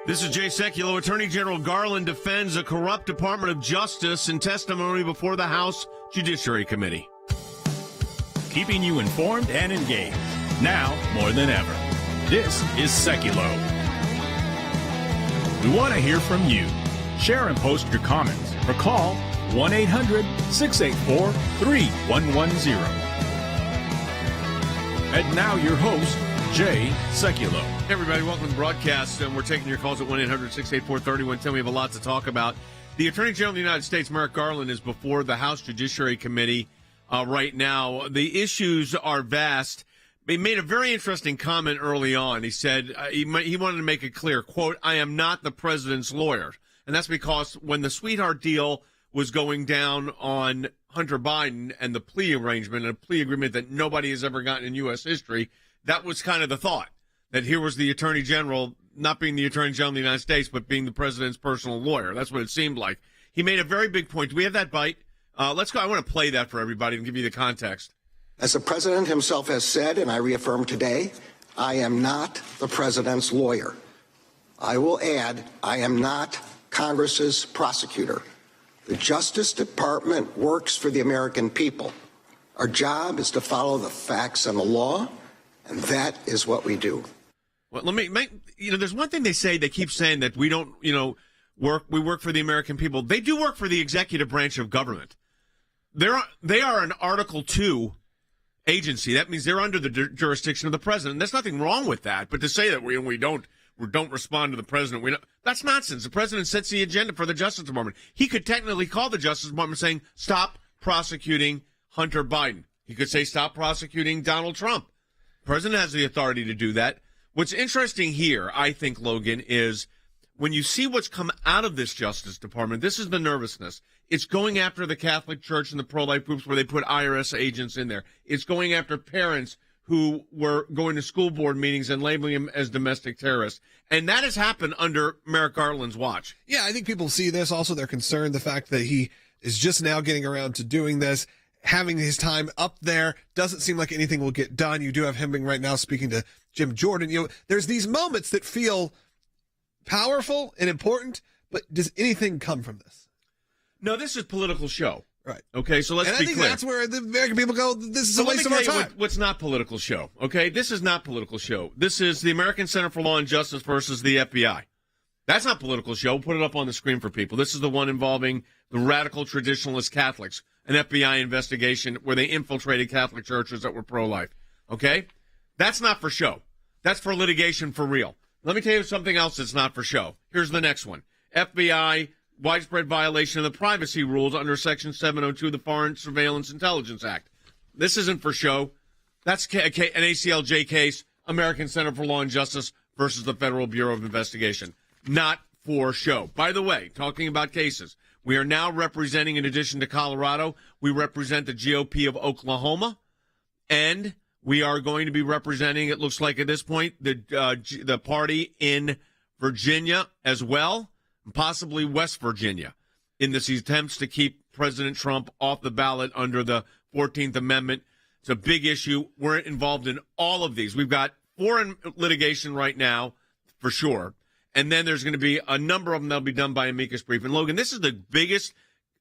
This is Jay Sekulow. Attorney General Garland defends a corrupt Department of Justice in testimony before the House Judiciary Committee. Keeping you informed and engaged, now more than ever. This is Sekulow. We want to hear from you. Share and post your comments or call 1-800-684-3110. And now your host, Jay Sekulow. Hey everybody, welcome to the broadcast. And we're taking your calls at 1-800-684-3110. We have a lot to talk about. The Attorney General of the United States, Merrick Garland, is before the House Judiciary Committee right now. The issues are vast. He made a very interesting comment early on. He said he wanted to make it clear, quote, "I am not the president's lawyer." And that's because when the sweetheart deal was going down on Hunter Biden and the plea arrangement, and a plea agreement that nobody has ever gotten in U.S. history, that was kind of the thought, that here was the Attorney General, not being the Attorney General of the United States, but being the president's personal lawyer. That's what it seemed like. He made a very big point. Do we have that bite? Let's go. I want to play that for everybody and give you the context. As the president himself has said, and I reaffirm today, I am not the president's lawyer. I will add, I am not Congress's prosecutor. The Justice Department works for the American people. Our job is to follow the facts and the law, and that is what we do. Well, let me make, there's one thing they say, they keep saying that we don't, we work for the American people. They do work for the executive branch of government. They are an Article 2 agency. That means they're under the jurisdiction of the president. There's nothing wrong with that. But to say that we don't respond to the president, that's nonsense. The president sets the agenda for the Justice Department. He could technically call the Justice Department saying, stop prosecuting Hunter Biden. He could say, stop prosecuting Donald Trump. The president has the authority to do that. What's interesting here, I think, Logan, is when you see what's come out of this Justice Department, this is the nervousness. It's going after the Catholic Church and the pro-life groups where they put IRS agents in there. It's going after parents who were going to school board meetings and labeling them as domestic terrorists. And that has happened under Merrick Garland's watch. Yeah, I think people see this. Also, they're concerned the fact that he is just now getting around to doing this. Having his time up there doesn't seem like anything will get done. You do have him right now speaking to Jim Jordan. There's these moments that feel powerful and important, but does anything come from this? No, this is political show. Right. Okay, so let's be clear. And I think that's where the American people go, this is a waste of our time. What's not political show, okay? This is not political show. This is the American Center for Law and Justice versus the FBI. That's not political show. Put it up on the screen for people. This is the one involving the radical traditionalist Catholics, an FBI investigation where they infiltrated Catholic churches that were pro-life, okay? That's not for show. That's for litigation for real. Let me tell you something else that's not for show. Here's the next one. FBI, widespread violation of the privacy rules under Section 702 of the Foreign Surveillance Intelligence Act. This isn't for show. That's an ACLJ case, American Center for Law and Justice versus the Federal Bureau of Investigation. Not for show. By the way, talking about cases, we are now representing, in addition to Colorado, we represent the GOP of Oklahoma, and we are going to be representing, it looks like at this point, the party in Virginia as well, and possibly West Virginia, in this attempts to keep President Trump off the ballot under the 14th Amendment. It's a big issue. We're involved in all of these. We've got 4 in litigation right now, for sure. And then there's going to be a number of them that'll be done by amicus brief. And, Logan, this is the biggest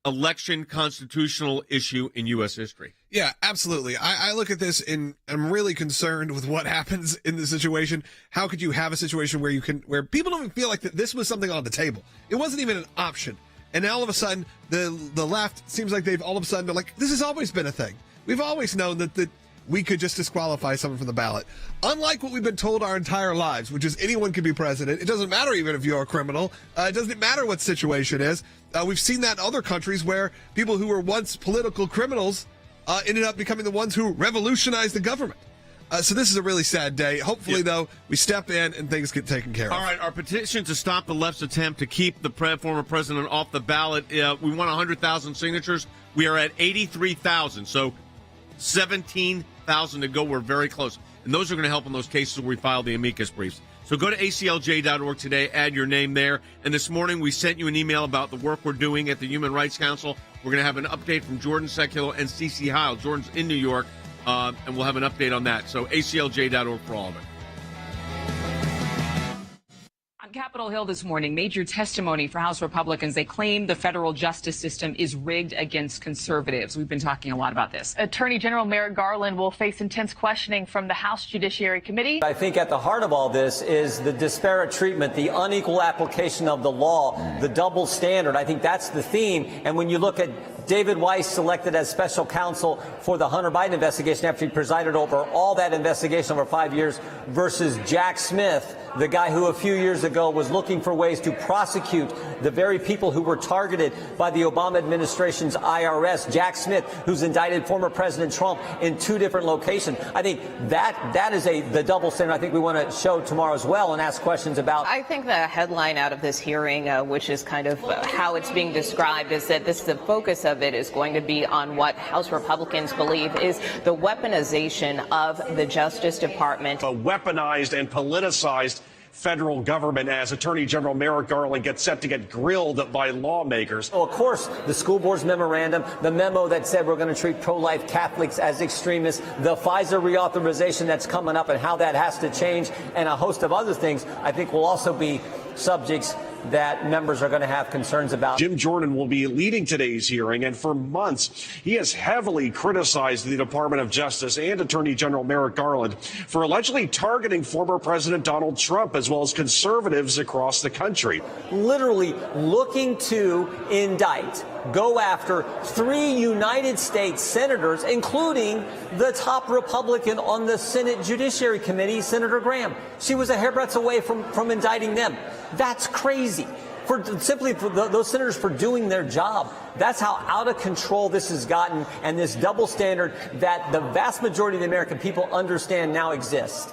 election constitutional issue in U.S. history. Yeah, absolutely. I look at this and I'm really concerned with what happens in the situation. How could you have a situation where people don't even feel like that this was something on the table? It wasn't even an option. And now all of a sudden, the left seems like they've all of a sudden been like, this has always been a thing. We've always known that we could just disqualify someone from the ballot. Unlike what we've been told our entire lives, which is anyone can be president. It doesn't matter even if you're a criminal. It doesn't matter what the situation is. We've seen that in other countries where people who were once political criminals ended up becoming the ones who revolutionized the government. So this is a really sad day. Hopefully, though, we step in and things get taken care of. All right, our petition to stop the left's attempt to keep the former president off the ballot, we want 100,000 signatures. We are at 83,000, so 17,000 to go. We're very close. And those are going to help in those cases where we file the amicus briefs. So go to aclj.org today, add your name there. And this morning we sent you an email about the work we're doing at the Human Rights Council. We're going to have an update from Jordan Sekulow and Cece Heil. Jordan's in New York, and we'll have an update on that. So aclj.org for all of it. On Capitol Hill this morning, major testimony for House Republicans. They claim the federal justice system is rigged against conservatives. We've been talking a lot about this. Attorney General Merrick Garland will face intense questioning from the House Judiciary Committee. I think at the heart of all this is the disparate treatment, the unequal application of the law, the double standard. I think that's the theme. And when you look at David Weiss selected as special counsel for the Hunter Biden investigation after he presided over all that investigation over 5 years versus Jack Smith, the guy who a few years ago was looking for ways to prosecute the very people who were targeted by the Obama administration's IRS. Jack Smith, who's indicted former President Trump in 2 different locations. I think that is the double standard I think we want to show tomorrow as well and ask questions about. I think the headline out of this hearing, which is kind of how it's being described, is that the focus of it is going to be on what House Republicans believe is the weaponization of the Justice Department. A weaponized and politicized federal government as Attorney General Merrick Garland gets set to get grilled by lawmakers. Oh, of course, the school board's memorandum, the memo that said we're going to treat pro-life Catholics as extremists, the FISA reauthorization that's coming up and how that has to change, and a host of other things I think will also be subjects that members are going to have concerns about. Jim Jordan will be leading today's hearing, and for months he has heavily criticized the Department of Justice and Attorney General Merrick Garland for allegedly targeting former President Donald Trump as well as conservatives across the country. Literally looking to indict, go after 3 United States senators, including the top Republican on the Senate Judiciary Committee, Senator Graham. She was a hairbreadth away from indicting them. That's crazy. For those senators for doing their job. That's how out of control this has gotten, and this double standard that the vast majority of the American people understand now exists.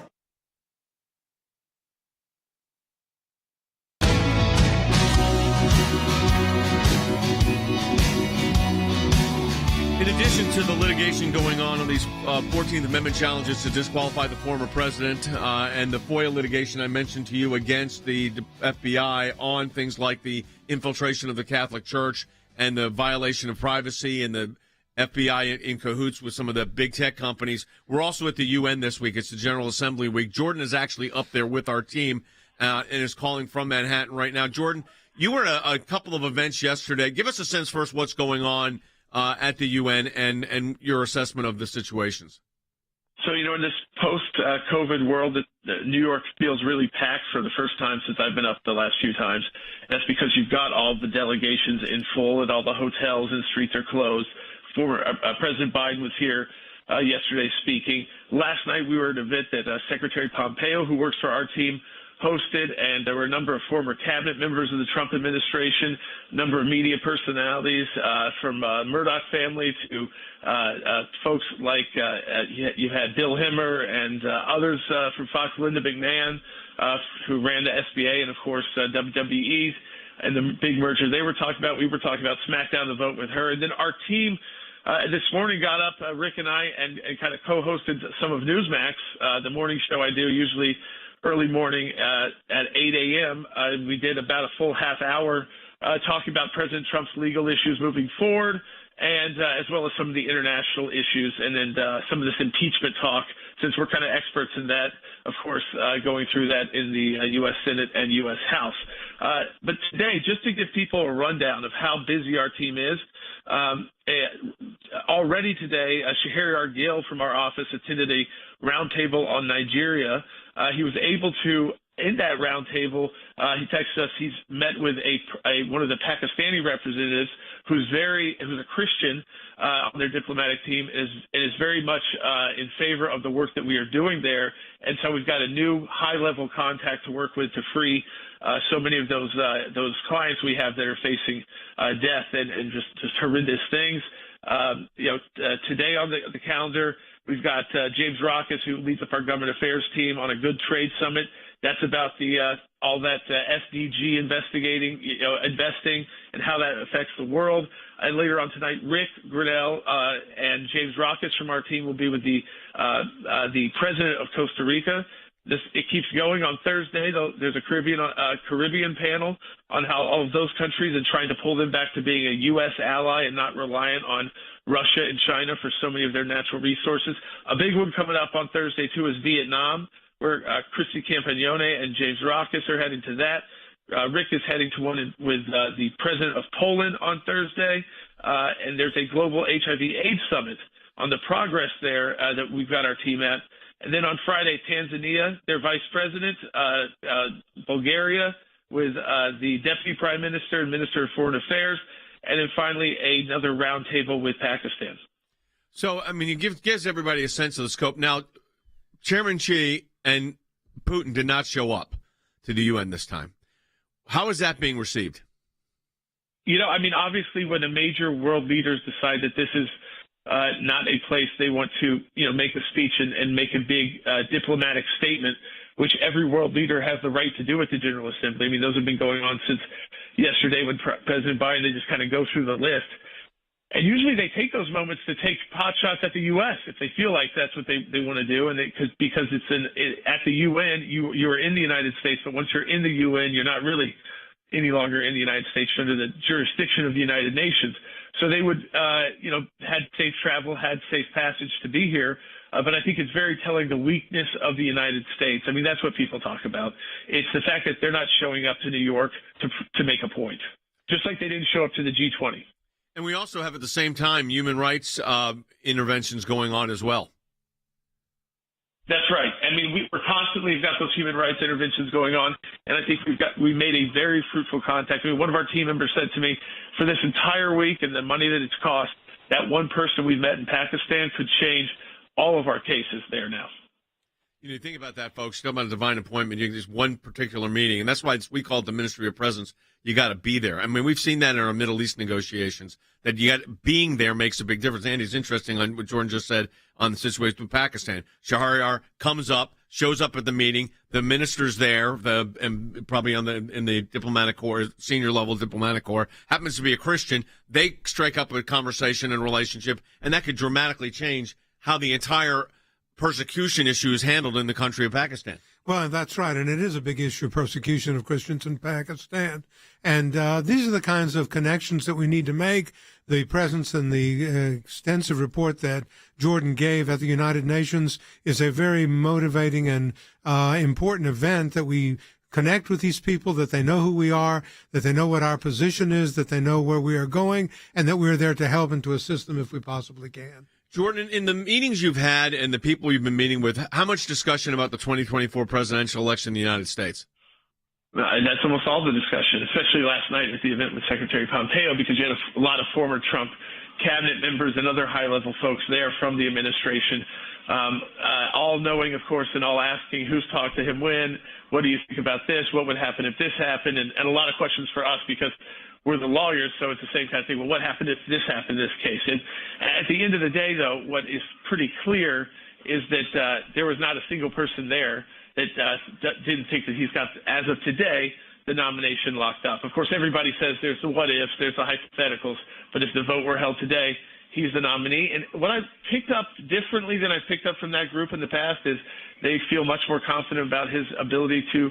In addition to the litigation going on these 14th Amendment challenges to disqualify the former president and the FOIA litigation I mentioned to you against the FBI on things like the infiltration of the Catholic Church and the violation of privacy and the FBI in cahoots with some of the big tech companies. We're also at the UN this week. It's the General Assembly week. Jordan is actually up there with our team and is calling from Manhattan right now. Jordan, you were at a couple of events yesterday. Give us a sense first what's going on at the UN and your assessment of the situations. So, in this post-COVID world, New York feels really packed for the first time since I've been up the last few times. That's because you've got all the delegations in full and all the hotels and streets are closed. Former President Biden was here yesterday speaking. Last night we were at an event that Secretary Pompeo, who works for our team, hosted, and there were a number of former cabinet members of the Trump administration, a number of media personalities from Murdoch family to folks like you had Bill Hemmer and others from Fox, Linda McMahon, who ran the SBA, and of course WWE and the big merger they were talking about. We were talking about SmackDown, the vote with her, and then our team this morning got up, Rick and I, and kind of co-hosted some of Newsmax, the morning show I do usually early morning at 8 a.m. We did about a full half hour talking about President Trump's legal issues moving forward, and as well as some of the international issues, and then some of this impeachment talk, since we're kind of experts in that, of course, going through that in the U.S. Senate and U.S. House. But today, just to give people a rundown of how busy our team is, already today, Shahir Argil from our office attended a roundtable on Nigeria. He was able to, in that roundtable, he texted us, he's met with one of the Pakistani representatives who's a Christian on their diplomatic team, is very much in favor of the work that we are doing there. And so we've got a new high-level contact to work with to free so many of those clients we have that are facing death and just horrendous things. Today on the calendar, we've got James Rockus, who leads up our government affairs team, on a good trade summit. That's about all that SDG investing and how that affects the world. And later on tonight, Rick Grinnell and James Rockus from our team will be with the president of Costa Rica. It keeps going. On Thursday, there's a Caribbean panel on how all of those countries and trying to pull them back to being a U.S. ally and not reliant on Russia and China for so many of their natural resources. A big one coming up on Thursday, too, is Vietnam. where Christy Campagnone and James Rockes are heading to that. Rick is heading to one with the president of Poland on Thursday, and there's a global HIV/AIDS summit on the progress there that we've got our team at. And then on Friday, Tanzania, their vice president, Bulgaria, with the deputy prime minister and minister of foreign affairs, and then finally another roundtable with Pakistan. So, I mean, it gives everybody a sense of the scope. Now, Chairman Xi and Putin did not show up to the UN this time. How is that being received? You know, I mean, obviously, when the major world leaders decide that this is not a place they want to, make a speech and make a big diplomatic statement, which every world leader has the right to do at the General Assembly. I mean, those have been going on since yesterday when President Biden, they just kind of go through the list. And usually they take those moments to take pot shots at the U.S. if they feel like that's what they want to do. And because it's at the UN, you're in the United States, but once you're in the UN, you're not really any longer in the United States under the jurisdiction of the United Nations. So they would, had safe travel, had safe passage to be here. But I think it's very telling the weakness of the United States. I mean, that's what people talk about. It's the fact that they're not showing up to New York to make a point, just like they didn't show up to the G20. And we also have at the same time human rights interventions going on as well. That's right. I mean, we're constantly got those human rights interventions going on, and I think we made a very fruitful contact. I mean, one of our team members said to me, for this entire week and the money that it's cost, that one person we met in Pakistan could change all of our cases there now. You think about that, folks. Talk about a divine appointment. You just one particular meeting, and that's why we call it the Ministry of Presence. You got to be there. I mean, we've seen that in our Middle East negotiations. That being there makes a big difference. Andy's interesting on what Jordan just said on the situation with Pakistan. Shahryar comes up, shows up at the meeting. The minister's there, and probably in the diplomatic corps, senior level diplomatic corps, happens to be a Christian. They strike up a conversation and relationship, and that could dramatically change how the entire persecution issue is handled in the country of Pakistan. Well, that's right, and it is a big issue, persecution of Christians in Pakistan. And these are the kinds of connections that we need to make. The presence and the extensive report that Jordan gave at the United Nations is a very motivating and important event, that we connect with these people, that they know who we are, that they know what our position is, that they know where we are going, and that we are there to help and to assist them if we possibly can. Jordan, in the meetings you've had and the people you've been meeting with, how much discussion about the 2024 presidential election in the United States? That's almost all the discussion, especially last night at the event with Secretary Pompeo, because you had a lot of former Trump cabinet members and other high-level folks there from the administration, all knowing, of course, and all asking who's talked to him when, what do you think about this, what would happen if this happened, and a lot of questions for us because we're the lawyers, so it's the same kind of thing. Well, what happened if this happened in this case? And at the end of the day, though, what is pretty clear is that there was not a single person there that didn't think that he's got, as of today, the nomination locked up. Of course, everybody says there's the what ifs, there's the hypotheticals, but if the vote were held today, he's the nominee. And what I've picked up differently than I picked up from that group in the past is they feel much more confident about his ability to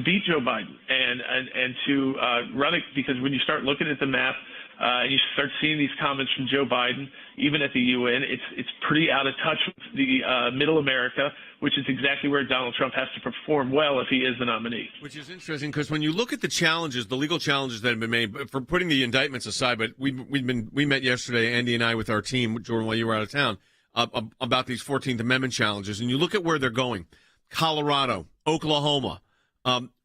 beat Joe Biden and to run it, because when you start looking at the map and you start seeing these comments from Joe Biden, even at the UN, it's pretty out of touch with the middle America, which is exactly where Donald Trump has to perform well if he is the nominee. Which is interesting, because when you look at the challenges, the legal challenges that have been made, for putting the indictments aside, but we met yesterday, Andy and I, with our team, Jordan, while you were out of town, about these 14th Amendment challenges, and you look at where they're going: Colorado, Oklahoma,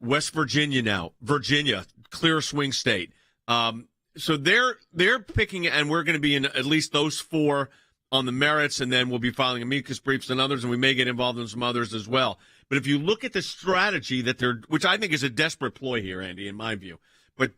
West Virginia now, Virginia, clear swing state. So they're picking, and we're going to be in at least those four on the merits, and then we'll be filing amicus briefs and others, and we may get involved in some others as well. But if you look at the strategy that which I think is a desperate ploy here, Andy, in my view, but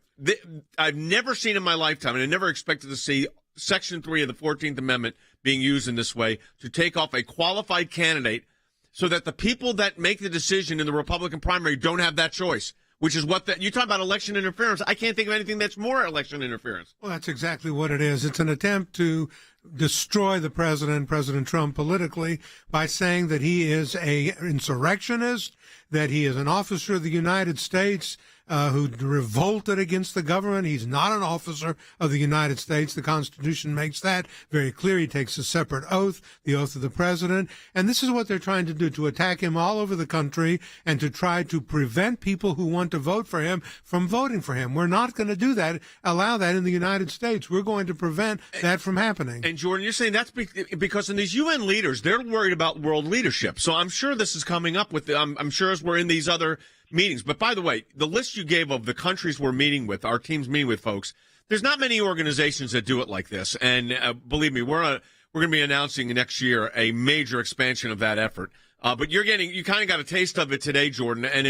I've never seen in my lifetime, and I never expected to see Section 3 of the 14th Amendment being used in this way to take off a qualified candidate so that the people that make the decision in the Republican primary don't have that choice, which is what you talk about election interference. I can't think of anything that's more election interference. Well, that's exactly what it is. It's an attempt to destroy the president, President Trump, politically by saying that he is a insurrectionist, that he is an officer of the United States who revolted against the government. He's not an officer of the United States. The Constitution makes that very clear. He takes a separate oath, the oath of the president. And this is what they're trying to do, to attack him all over the country and to try to prevent people who want to vote for him from voting for him. We're not going to do that, allow that in the United States. We're going to prevent that from happening. And Jordan, you're saying that's because in these UN leaders, they're worried about world leadership. So I'm sure this is coming up with, I'm sure as we're in these other meetings. But by the way, the list you gave of the countries we're meeting with, our team's meeting with, folks, there's not many organizations that do it like this. And believe me, we're going to be announcing next year a major expansion of that effort. But you kind of got a taste of it today, Jordan, and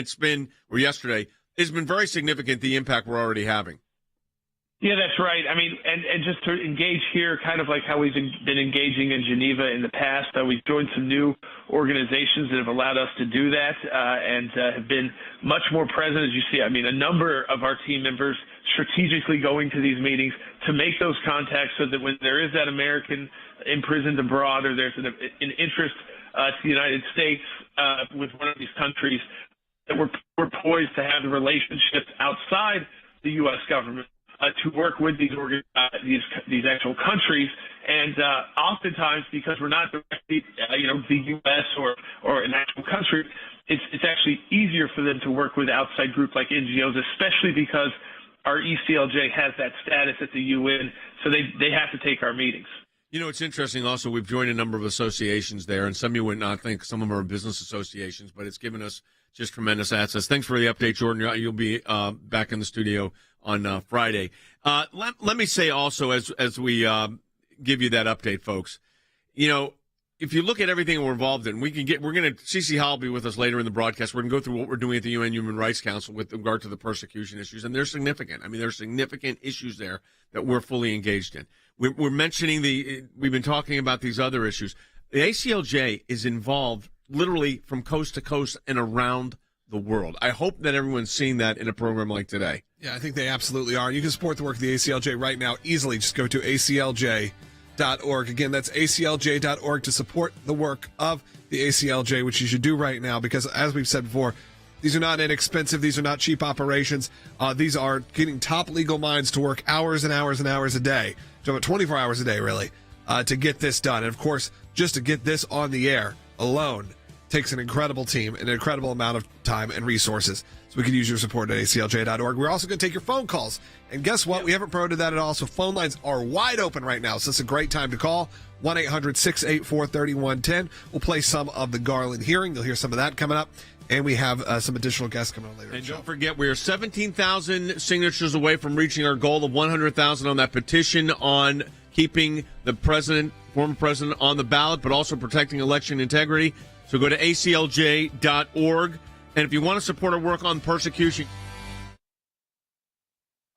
yesterday, it's been very significant, the impact we're already having. Yeah, that's right. I mean, and just to engage here, kind of like how we've been engaging in Geneva in the past, we've joined some new organizations that have allowed us to do that and have been much more present, as you see. I mean, a number of our team members strategically going to these meetings to make those contacts so that when there is that American imprisoned abroad or there's an interest to the United States with one of these countries, that we're poised to have the relationships outside the U.S. government to work with these actual countries, and oftentimes because we're not directly, the U.S. or an actual country, it's actually easier for them to work with outside groups like NGOs, especially because our ACLJ has that status at the UN, so they have to take our meetings. You know, it's interesting also, we've joined a number of associations there, and some you would not think, some of them are business associations, but it's given us just tremendous access. Thanks for the update, Jordan. You'll be back in the studio on Friday. Let me say also, as we give you that update, folks, if you look at everything we're involved in, CeCe Howell will be with us later in the broadcast. We're going to go through what we're doing at the UN Human Rights Council with regard to the persecution issues, and they're significant. I mean, there's significant issues there that we're fully engaged in. We're mentioning we've been talking about these other issues. The ACLJ is involved literally from coast to coast and around the world. I hope that everyone's seeing that in a program like today. Yeah, I think they absolutely are. You can support the work of the ACLJ right now easily. Just go to ACLJ.org. Again, that's ACLJ.org to support the work of the ACLJ, which you should do right now because, as we've said before, these are not inexpensive. These are not cheap operations. These are getting top legal minds to work hours and hours and hours a day, 24 hours a day, really, to get this done. And, of course, just to get this on the air alone takes an incredible team and an incredible amount of time and resources. So we can use your support at ACLJ.org. We're also going to take your phone calls. And guess what? We haven't promoted that at all. So phone lines are wide open right now. So it's a great time to call. 1-800-684-3110. We'll play some of the Garland hearing. You'll hear some of that coming up. And we have some additional guests coming on later. And don't forget, we are 17,000 signatures away from reaching our goal of 100,000 on that petition on keeping the former president, on the ballot, but also protecting election integrity. So go to ACLJ.org. And if you want to support our work on persecution.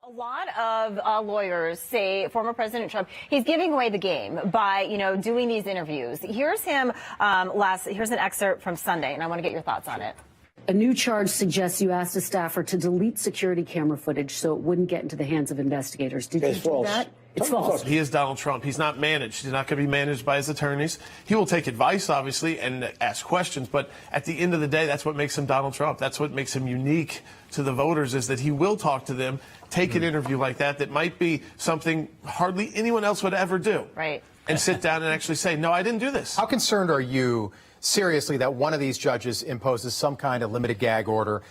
A lot of lawyers say former President Trump, he's giving away the game by, doing these interviews. Here's him here's an excerpt from Sunday, and I want to get your thoughts on it. A new charge suggests you asked a staffer to delete security camera footage so it wouldn't get into the hands of investigators. Did you do that? It's false. He is Donald Trump. He's not managed. He's not going to be managed by his attorneys. He will take advice, obviously, and ask questions. But at the end of the day, that's what makes him Donald Trump. That's what makes him unique to the voters, is that he will talk to them, take an interview like that might be something hardly anyone else would ever do. Right. And sit down and actually say, no, I didn't do this. How concerned are you, seriously, that one of these judges imposes some kind of limited gag order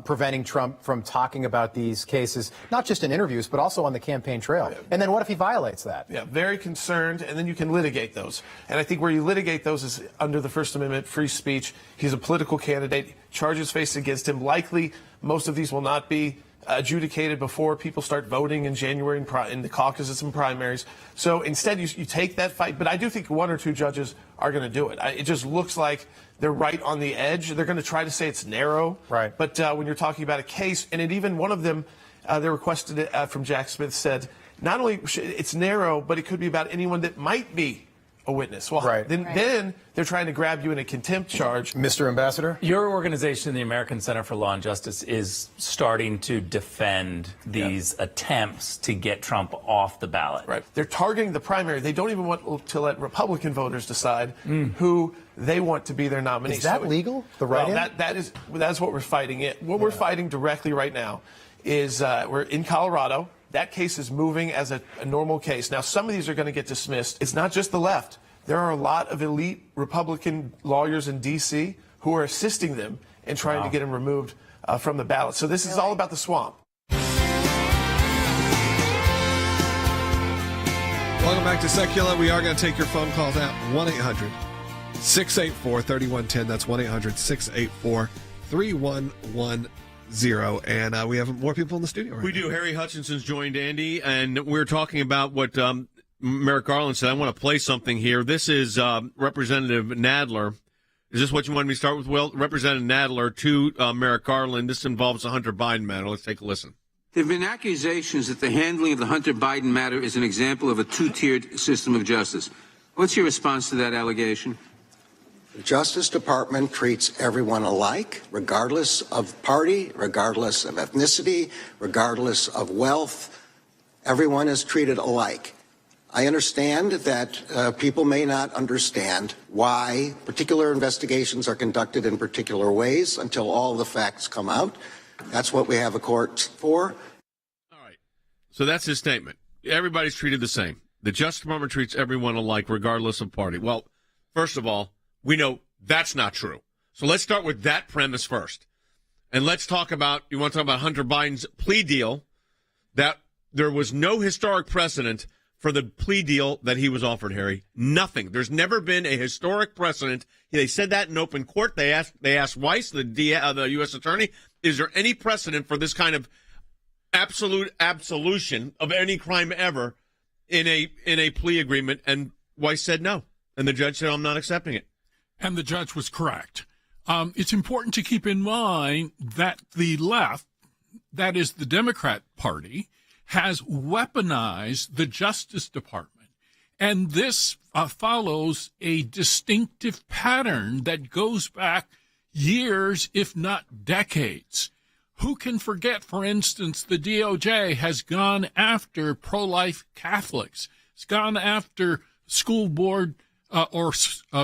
preventing Trump from talking about these cases, not just in interviews, but also on the campaign trail? And then what if he violates that? Yeah, very concerned, and then you can litigate those. And I think where you litigate those is under the First Amendment, free speech. He's a political candidate. Charges faced against him. Likely, most of these will not be adjudicated before people start voting in January in the caucuses and primaries. So instead, you take that fight. But I do think one or two judges are going to do it. It just looks like they're right on the edge. They're going to try to say it's narrow. Right. But when you're talking about a case, and even one of them, they requested it from Jack Smith, said not only it's narrow, but it could be about anyone that might be a witness. Well, then they're trying to grab you in a contempt charge. Mr. Ambassador? Your organization, the American Center for Law and Justice, is starting to defend these attempts to get Trump off the ballot. Right. They're targeting the primary. They don't even want to let Republican voters decide who they want to be their nominee. Is that legal? The write-in? That's what we're fighting. What we're fighting directly right now is we're in Colorado. That case is moving as a normal case. Now, some of these are going to get dismissed. It's not just the left. There are a lot of elite Republican lawyers in D.C. who are assisting them in trying to get him removed from the ballot. So this is all about the swamp. Welcome back to Sekulow. We are going to take your phone calls at 1-800-684-3110. That's 1-800-684-3110. And we have more people in the studio right now. We do. Harry Hutchinson's joined Andy, and we're talking about what Merrick Garland said. I want to play something here. This is Representative Nadler. Is this what you wanted me to start with, Will? Representative Nadler to Merrick Garland. This involves the Hunter Biden matter. Let's take a listen. There have been accusations that the handling of the Hunter Biden matter is an example of a two-tiered system of justice. What's your response to that allegation? The Justice Department treats everyone alike, regardless of party, regardless of ethnicity, regardless of wealth. Everyone is treated alike. I understand that people may not understand why particular investigations are conducted in particular ways until all the facts come out. That's what we have a court for. All right. So that's his statement. Everybody's treated the same. The Justice Department treats everyone alike, regardless of party. Well, first of all, we know that's not true. So let's start with that premise first. And let's talk about, you want to talk about Hunter Biden's plea deal, that there was no historic precedent for the plea deal that he was offered, Harry. Nothing. There's never been a historic precedent. They said that in open court. They asked Weiss, the U.S. attorney, is there any precedent for this kind of absolute absolution of any crime ever in a plea agreement? And Weiss said no. And the judge said, I'm not accepting it. And the judge was correct. It's important to keep in mind that the left, that is the Democrat Party, has weaponized the Justice Department. And this follows a distinctive pattern that goes back years, if not decades. Who can forget, for instance, the DOJ has gone after pro-life Catholics. It's gone after school board or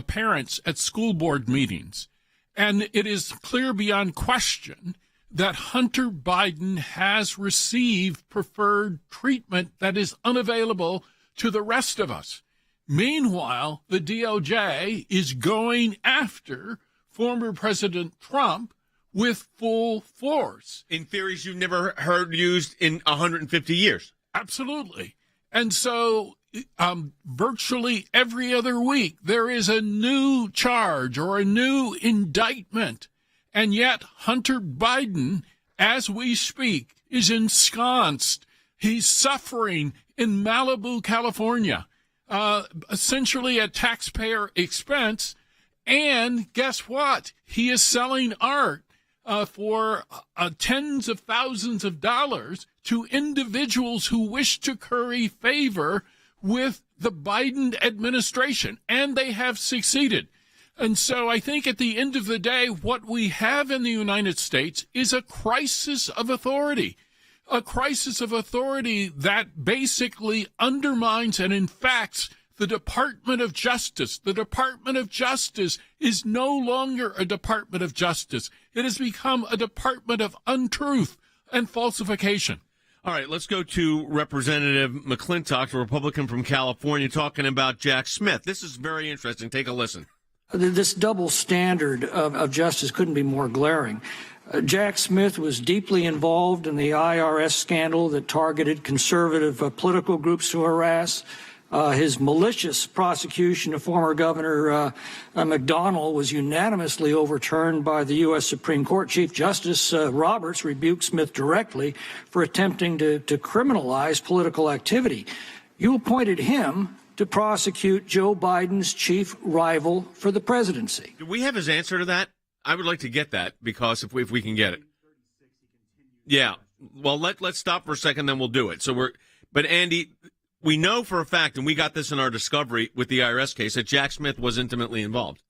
parents at school board meetings. And it is clear beyond question that Hunter Biden has received preferred treatment that is unavailable to the rest of us. Meanwhile, the DOJ is going after former President Trump with full force. In theories you've never heard used in 150 years. Absolutely. And so virtually every other week, there is a new charge or a new indictment. And yet Hunter Biden, as we speak, is ensconced. He's suffering in Malibu, California, essentially at taxpayer expense. And guess what? He is selling art for tens of thousands of dollars to individuals who wish to curry favor with the Biden administration, and they have succeeded. And so I think at the end of the day, what we have in the United States is a crisis of authority, a crisis of authority that basically undermines and infects the Department of Justice. The Department of Justice is no longer a Department of Justice. It has become a Department of untruth and falsification. All right, let's go to Representative McClintock, a Republican from California, talking about Jack Smith. This is very interesting. Take a listen. This double standard of justice couldn't be more glaring. Jack Smith was deeply involved in the IRS scandal that targeted conservative political groups to harass. His malicious prosecution of former Governor McDonnell was unanimously overturned by the U.S. Supreme Court. Chief Justice Roberts rebuked Smith directly for attempting to criminalize political activity. You appointed him to prosecute Joe Biden's chief rival for the presidency. Do we have his answer to that? I would like to get that, because if we can get it. Yeah. Well, let's stop for a second, then we'll do it. But Andy, we know for a fact, and we got this in our discovery with the IRS case, that Jack Smith was intimately involved.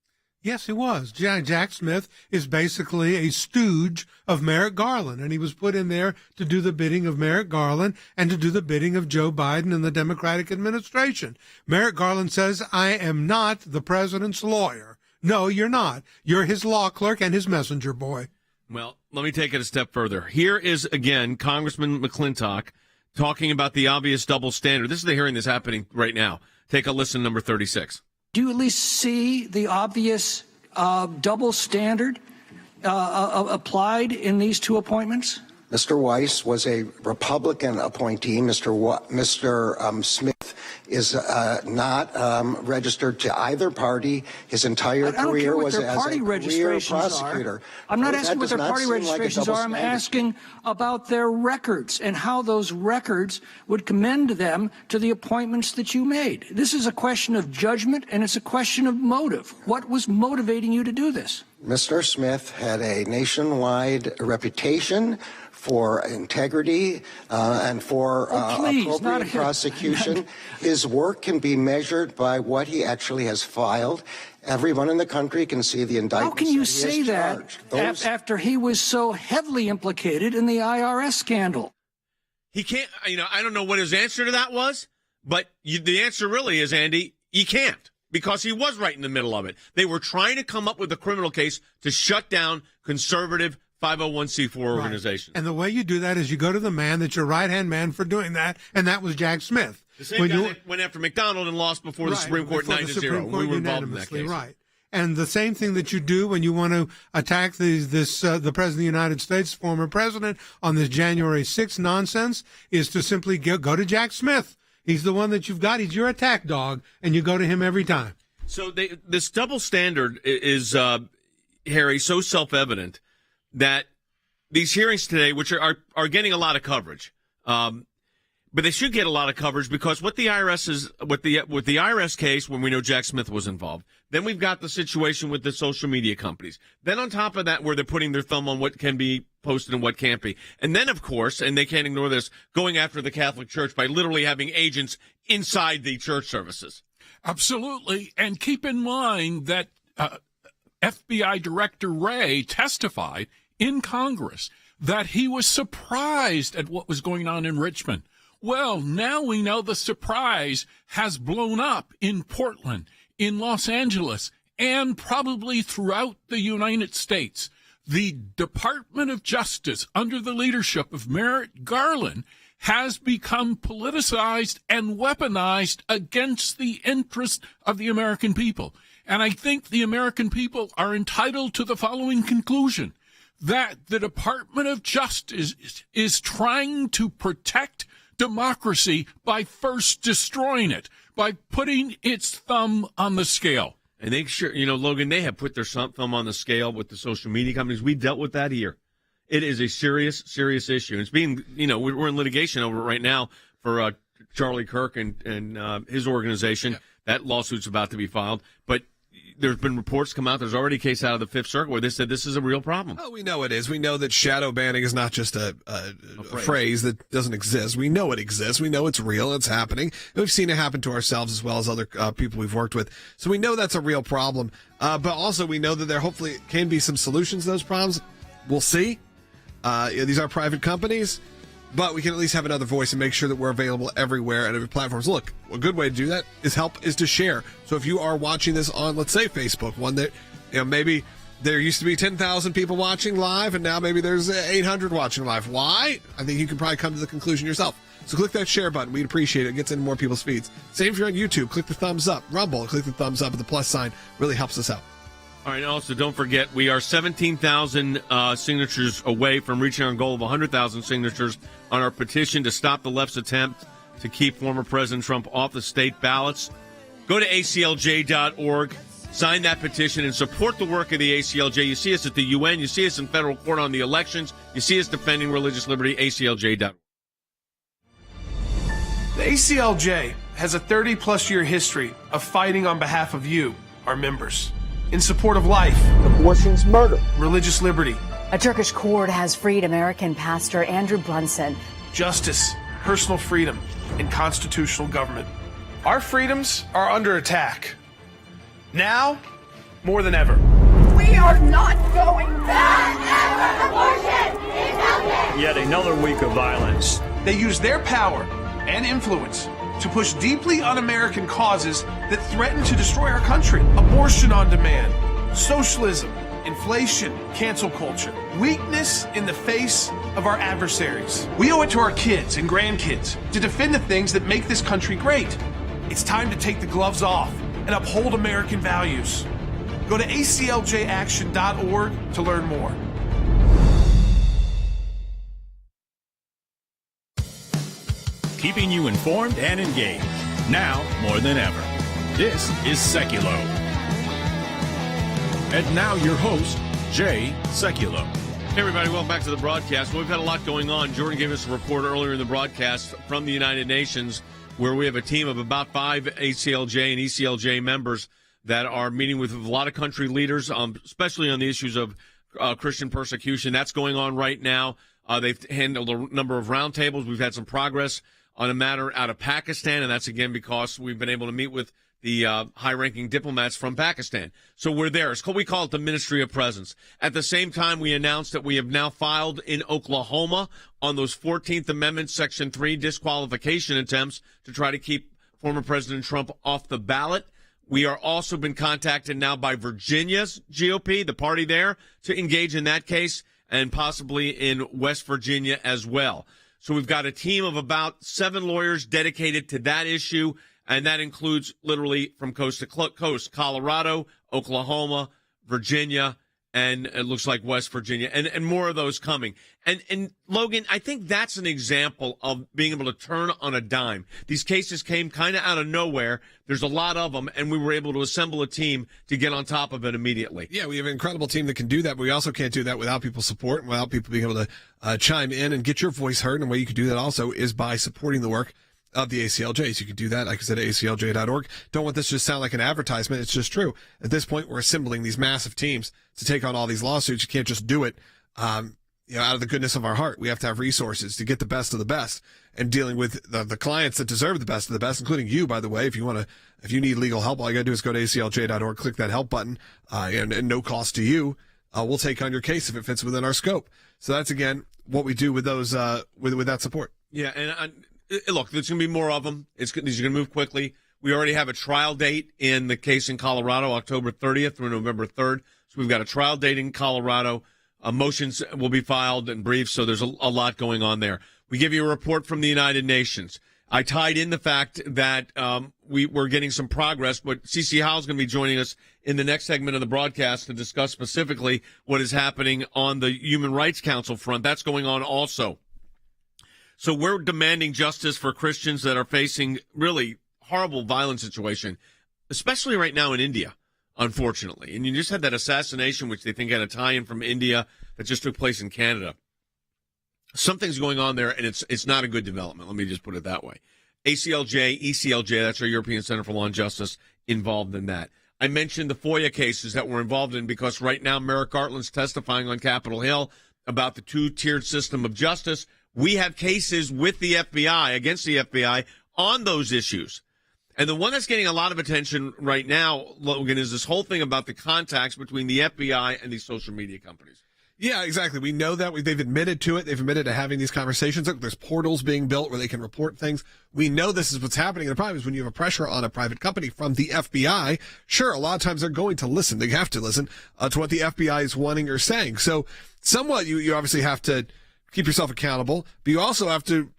Yes, he was. Jack Smith is basically a stooge of Merrick Garland, and he was put in there to do the bidding of Merrick Garland and to do the bidding of Joe Biden and the Democratic administration. Merrick Garland says, I am not the president's lawyer. No, you're not. You're his law clerk and his messenger boy. Well, let me take it a step further. Here is, again, Congressman McClintock talking about the obvious double standard. This is the hearing that's happening right now. Take a listen, number 36. Do you at least see the obvious double standard applied in these two appointments? Mr. Weiss was a Republican appointee. Mr. Smith is not registered to either party. His entire career was as a career prosecutor. I'm not asking what their party registrations are. I'm asking about their records and how those records would commend them to the appointments that you made. This is a question of judgment, and it's a question of motive. What was motivating you to do this? Mr. Smith had a nationwide reputation for integrity and for appropriate prosecution. His work can be measured by what he actually has filed. Everyone in the country can see the indictments. How can you say that after he was so heavily implicated in the IRS scandal? He can't, I don't know what his answer to that was, but the answer really is, Andy, he can't, because he was right in the middle of it. They were trying to come up with a criminal case to shut down conservative 501c4 organizations. Right. And the way you do that is you go to the man that's your right-hand man for doing that, and that was Jack Smith. The same guy that went after McDonald and lost before the Supreme Court 9-0. We were involved in that case. Right. And the same thing that you do when you want to attack the President of the United States, former president, on this January 6th nonsense is to simply go to Jack Smith. He's the one that you've got. He's your attack dog, and you go to him every time. So this double standard is, Harry, so self-evident that these hearings today, which are getting a lot of coverage, but they should get a lot of coverage because what the IRS is, with the IRS case, when we know Jack Smith was involved, then we've got the situation with the social media companies. Then on top of that, where they're putting their thumb on what can be posted and what can't be, and then of course, and they can't ignore this, going after the Catholic Church by literally having agents inside the church services. Absolutely, and keep in mind that FBI Director Wray testified in Congress that he was surprised at what was going on in Richmond. Well, now we know the surprise has blown up in Portland, in Los Angeles, and probably throughout the United States. The Department of Justice, under the leadership of Merrick Garland, has become politicized and weaponized against the interest of the American people. And I think the American people are entitled to the following conclusion: that the Department of Justice is trying to protect democracy by first destroying it, by putting its thumb on the scale. And they sure, Logan, they have put their thumb on the scale with the social media companies. We dealt with that here. It is a serious, serious issue. It's being, we're in litigation over it right now for Charlie Kirk and his organization. Yeah. That lawsuit's about to be filed. But there's been reports come out. There's already a case out of the Fifth Circuit where they said this is a real problem. Oh, we know it is. We know that shadow banning is not just a phrase that doesn't exist. We know it exists. We know it's real. It's happening. We've seen it happen to ourselves as well as other people we've worked with. So we know that's a real problem. But also we know that there hopefully can be some solutions to those problems. We'll see. These are private companies, but we can at least have another voice and make sure that we're available everywhere and every platforms. Look, a good way to do that is to share. So if you are watching this on, let's say, Facebook, one that, maybe there used to be 10,000 people watching live and now maybe there's 800 watching live. Why? I think you can probably come to the conclusion yourself. So click that share button. We'd appreciate it. It gets into more people's feeds. Same if you're on YouTube. Click the thumbs up. Rumble, click the thumbs up with the plus sign. Really helps us out. All right, and also don't forget, we are 17,000 signatures away from reaching our goal of 100,000 signatures on our petition to stop the left's attempt to keep former President Trump off the state ballots. Go to ACLJ.org, sign that petition, and support the work of the ACLJ. You see us at the UN. You see us in federal court on the elections. You see us defending religious liberty, ACLJ.org. The ACLJ has a 30-plus year history of fighting on behalf of you, our members. In support of life, abortion's murder, religious liberty. A Turkish court has freed American pastor Andrew Brunson. Justice, personal freedom, and constitutional government. Our freedoms are under attack. Now, more than ever. We are not going back. Abortion is out. Yet another week of violence. They use their power and influence to push deeply un-American causes that threaten to destroy our country. Abortion on demand, socialism, inflation, cancel culture, weakness in the face of our adversaries. We owe it to our kids and grandkids to defend the things that make this country great. It's time to take the gloves off and uphold American values. Go to acljaction.org to learn more. Keeping you informed and engaged, now more than ever. This is Sekulow. And now your host, Jay Sekulow. Hey everybody, welcome back to the broadcast. Well, we've had a lot going on. Jordan gave us a report earlier in the broadcast from the United Nations where we have a team of about 5 ACLJ and ECLJ members that are meeting with a lot of country leaders, especially on the issues of Christian persecution. That's going on right now. They've handled a number of roundtables. We've had some progress on a matter out of Pakistan, and that's, again, because we've been able to meet with the high-ranking diplomats from Pakistan. So we're there. We call it the Ministry of Presence. At the same time, we announced that we have now filed in Oklahoma on those 14th Amendment Section 3 disqualification attempts to try to keep former President Trump off the ballot. We are also been contacted now by Virginia's GOP, the party there, to engage in that case, and possibly in West Virginia as well. So we've got a team of about 7 lawyers dedicated to that issue, and that includes literally from coast to coast, Colorado, Oklahoma, Virginia, and it looks like West Virginia, and more of those coming. And Logan, I think that's an example of being able to turn on a dime. These cases came kind of out of nowhere. There's a lot of them, and we were able to assemble a team to get on top of it immediately. Yeah, we have an incredible team that can do that, but we also can't do that without people's support and without people being able to chime in and get your voice heard. And the way you can do that also is by supporting the work of the ACLJ. So you can do that, like I said, at aclj.org. Don't want this to just sound like an advertisement. It's just true. At this point, we're assembling these massive teams to take on all these lawsuits. You can't just do it, out of the goodness of our heart. We have to have resources to get the best of the best, and dealing with the clients that deserve the best of the best, including you, by the way. If you need legal help, all you gotta do is go to aclj.org, click that help button, and no cost to you. We'll take on your case if it fits within our scope. So that's, again, what we do with those, with that support. Yeah. And look, there's going to be more of them. These are going to move quickly. We already have a trial date in the case in Colorado, October 30th through November 3rd. So we've got a trial date in Colorado. Motions will be filed and briefed, so there's a lot going on there. We give you a report from the United Nations. I tied in the fact that we're getting some progress, but CeCe Howell's going to be joining us in the next segment of the broadcast to discuss specifically what is happening on the Human Rights Council front. That's going on also. So we're demanding justice for Christians that are facing really horrible violent situation, especially right now in India, unfortunately. And you just had that assassination, which they think had a tie-in from India, that just took place in Canada. Something's going on there, and it's not a good development. Let me just put it that way. ACLJ, ECLJ, that's our European Center for Law and Justice, involved in that. I mentioned the FOIA cases that we're involved in because right now Merrick Garland's testifying on Capitol Hill about the 2-tiered system of justice. We have cases with the FBI, against the FBI, on those issues. And the one that's getting a lot of attention right now, Logan, is this whole thing about the contacts between the FBI and these social media companies. Yeah, exactly. We know that. They've admitted to it. They've admitted to having these conversations. Look, there's portals being built where they can report things. We know this is what's happening. The problem is when you have a pressure on a private company from the FBI, sure, a lot of times they're going to listen. They have to listen to what the FBI is wanting or saying. So somewhat you obviously have to keep yourself accountable, but you also have to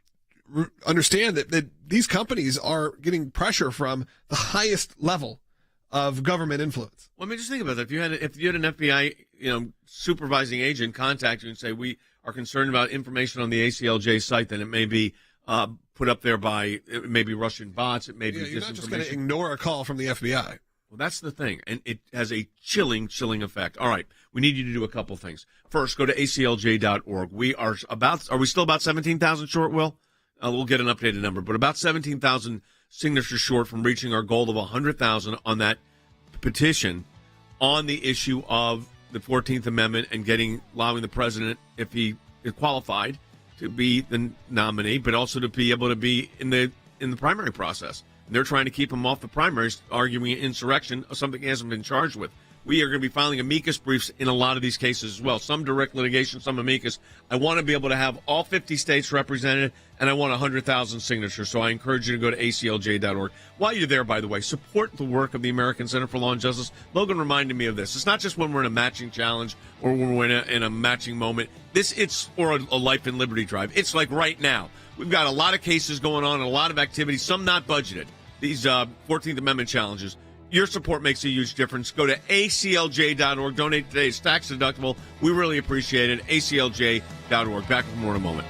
understand that these companies are getting pressure from the highest level of government influence. Well, I mean, just think about that. If you had an FBI, supervising agent contact you and say, we are concerned about information on the ACLJ site, then it may be put up there by, it may be Russian bots, it may be disinformation. You're not just going to ignore a call from the FBI. Well, that's the thing, and it has a chilling effect. All right, we need you to do a couple things. First, go to aclj.org. Are we still about 17,000 short, Will? We'll get an updated number, but about 17,000 signatures short from reaching our goal of 100,000 on that petition on the issue of the 14th Amendment and allowing the president, if he is qualified, to be the nominee, but also to be able to be in the primary process. And they're trying to keep him off the primaries, arguing insurrection, something he hasn't been charged with. We are going to be filing amicus briefs in a lot of these cases as well. Some direct litigation, some amicus. I want to be able to have all 50 states represented, and I want 100,000 signatures. So I encourage you to go to ACLJ.org. While you're there, by the way, support the work of the American Center for Law and Justice. Logan reminded me of this. It's not just when we're in a matching challenge or when we're in a matching moment. Or a life and liberty drive. It's like right now. We've got a lot of cases going on, and a lot of activities, some not budgeted. These 14th Amendment challenges. Your support makes a huge difference. Go to ACLJ.org. Donate today. It's tax deductible. We really appreciate it. ACLJ.org. Back with more in a moment.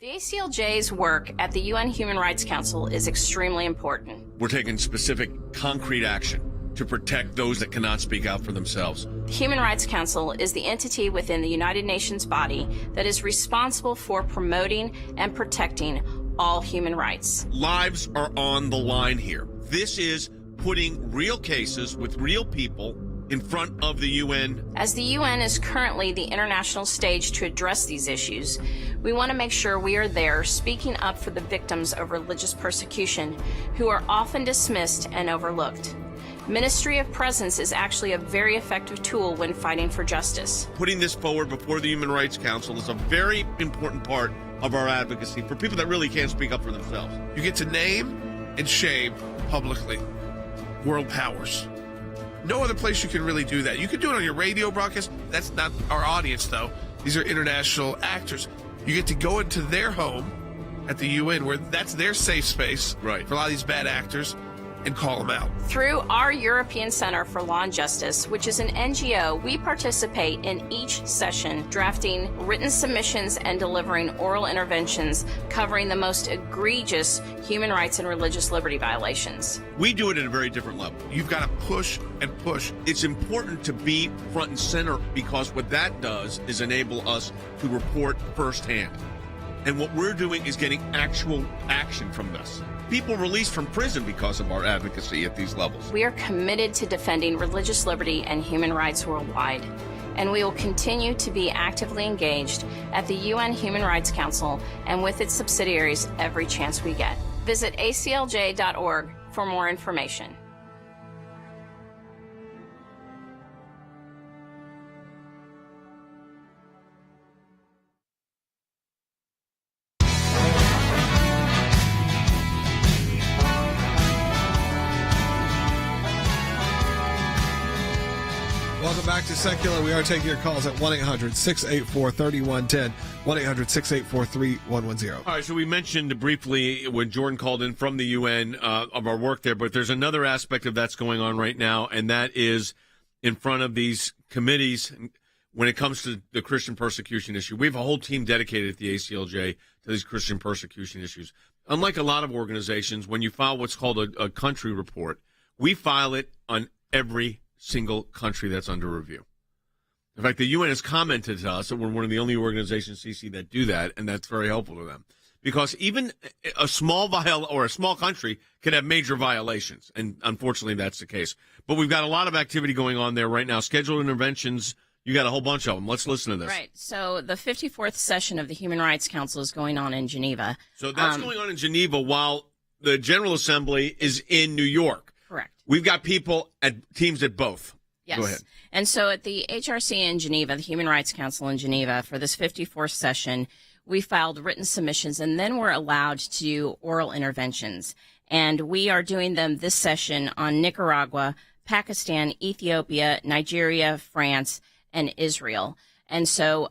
The ACLJ's work at the UN Human Rights Council is extremely important. We're taking specific, concrete action to protect those that cannot speak out for themselves. The Human Rights Council is the entity within the United Nations body that is responsible for promoting and protecting all human rights. Lives are on the line here. This is putting real cases with real people in front of the UN. As the UN is currently the international stage to address these issues, we want to make sure we are there speaking up for the victims of religious persecution who are often dismissed and overlooked. Ministry of Presence is actually a very effective tool when fighting for justice. Putting this forward before the Human Rights Council is a very important part of our advocacy for people that really can't speak up for themselves. You get to name and shame publicly world powers. No other place you can really do that. You can do it on your radio broadcast. That's not our audience, though. These are international actors. You get to go into their home at the UN, where that's their safe space for a lot of these bad actors, and call them out. Through our European Center for Law and Justice, which is an NGO, we participate in each session, drafting written submissions and delivering oral interventions covering the most egregious human rights and religious liberty violations. We do it at a very different level. You've got to push and push. It's important to be front and center, because what that does is enable us to report firsthand. And what we're doing is getting actual action from this. People released from prison because of our advocacy at these levels. We are committed to defending religious liberty and human rights worldwide, and we will continue to be actively engaged at the UN Human Rights Council and with its subsidiaries every chance we get. Visit aclj.org for more information. Welcome back to Sekulow. We are taking your calls at 1-800-684-3110, 1-800-684-3110. All right, so we mentioned briefly when Jordan called in from the UN of our work there, but there's another aspect of that's going on right now, and that is in front of these committees when it comes to the Christian persecution issue. We have a whole team dedicated at the ACLJ to these Christian persecution issues. Unlike a lot of organizations, when you file what's called a country report, we file it on every single country that's under review. In fact, the UN has commented to us that we're one of the only organizations, CC, that do that, and that's very helpful to them. Because even a small country can have major violations, and unfortunately that's the case. But we've got a lot of activity going on there right now. Scheduled interventions, you got a whole bunch of them. Let's listen to this. Right. So the 54th session of the Human Rights Council is going on in Geneva. So that's going on in Geneva while the General Assembly is in New York. Correct. We've got teams at both. Yes. Go ahead. And so at the HRC in Geneva, the Human Rights Council in Geneva, for this 54th session, we filed written submissions, and then we're allowed to do oral interventions. And we are doing them this session on Nicaragua, Pakistan, Ethiopia, Nigeria, France, and Israel. And so,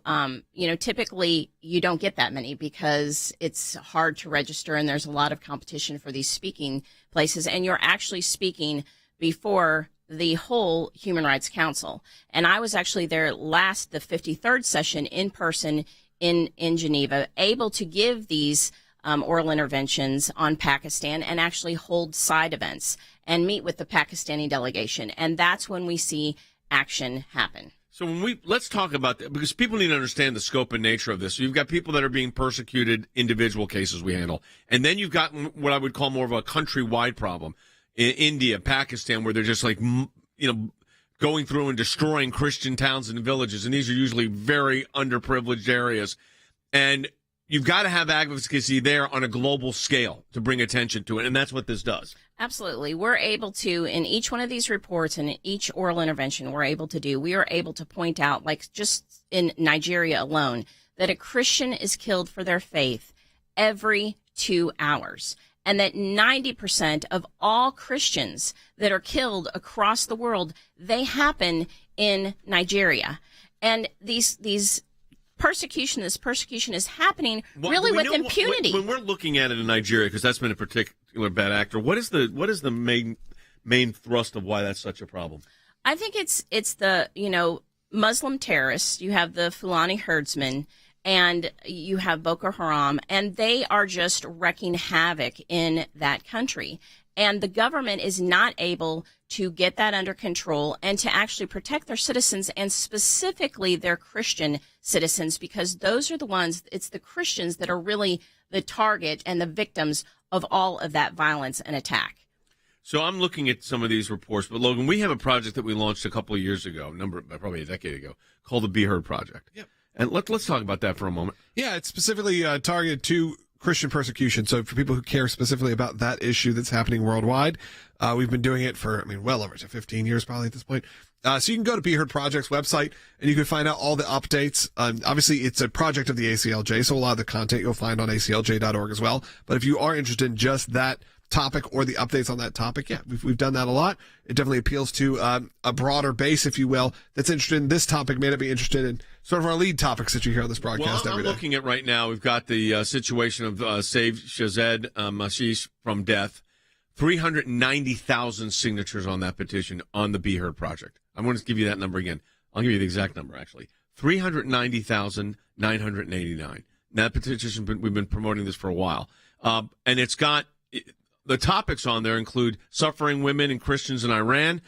typically you don't get that many because it's hard to register and there's a lot of competition for these speaking places. And you're actually speaking before the whole Human Rights Council. And I was actually there the 53rd session in person in Geneva, able to give these oral interventions on Pakistan and actually hold side events and meet with the Pakistani delegation. And that's when we see action happen. So let's talk about that, because people need to understand the scope and nature of this. So you've got people that are being persecuted, individual cases we handle. And then you've got what I would call more of a countrywide problem in India, Pakistan, where they're just going through and destroying Christian towns and villages. And these are usually very underprivileged areas. And you've got to have advocacy there on a global scale to bring attention to it, and that's what this does. Absolutely. We're able to, in each one of these reports and in each oral intervention we are able to point out, like just in Nigeria alone, that a Christian is killed for their faith every 2 hours. And that 90% of all Christians that are killed across the world, they happen in Nigeria. And this persecution is happening really with impunity. When we're looking at it in Nigeria, because that's been a particular bad actor, what is the main thrust of why that's such a problem? I think it's the, Muslim terrorists. You have the Fulani herdsmen, and you have Boko Haram, and they are just wreaking havoc in that country. And the government is not able to get that under control and to actually protect their citizens, and specifically their Christian citizens, because those are the ones, it's the Christians that are really the target and the victims of all of that violence and attack. So I'm looking at some of these reports, but Logan, we have a project that we launched a couple of years ago, probably a decade ago, called the Be Heard Project. Yep. And let's talk about that for a moment. Yeah, it's specifically targeted to Christian persecution. So for people who care specifically about that issue that's happening worldwide, we've been doing it for, well over 15 years probably at this point. So you can go to Be Heard Project's website and you can find out all the updates. Obviously, it's a project of the ACLJ, so a lot of the content you'll find on aclj.org as well. But if you are interested in just that topic or the updates on that topic, yeah, we've done that a lot. It definitely appeals to a broader base, if you will, that's interested in this topic, may not be interested in sort of our lead topics that you hear on this broadcast every day. I'm looking at right now, we've got the situation of Save Shazed Mashish from death. 390,000 signatures on that petition on the Be Heard Project. I'm going to give you that number again. I'll give you the exact number, actually. 390,989. That petition, we've been promoting this for a while. And it's got... The topics on there include suffering women and Christians in Iran,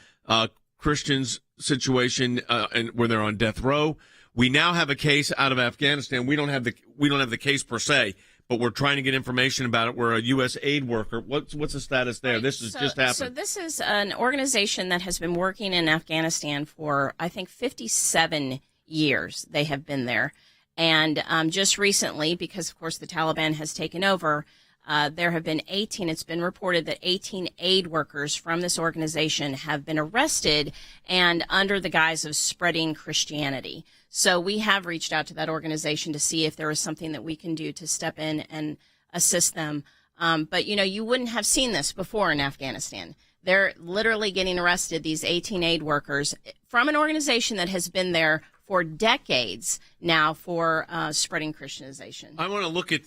Christians' situation and where they're on death row. We now have a case out of Afghanistan. We don't have the case per se, but we're trying to get information about it. We're a U.S. aid worker. What's the status there? This has just happened. So this is an organization that has been working in Afghanistan for, I think, 57 years. They have been there. And just recently, because, of course, the Taliban has taken over, there have been it's been reported that 18 aid workers from this organization have been arrested and under the guise of spreading Christianity. So we have reached out to that organization to see if there is something that we can do to step in and assist them. But, you wouldn't have seen this before in Afghanistan. They're literally getting arrested, these 18 aid workers, from an organization that has been there for decades now for spreading Christianization. I want to look at,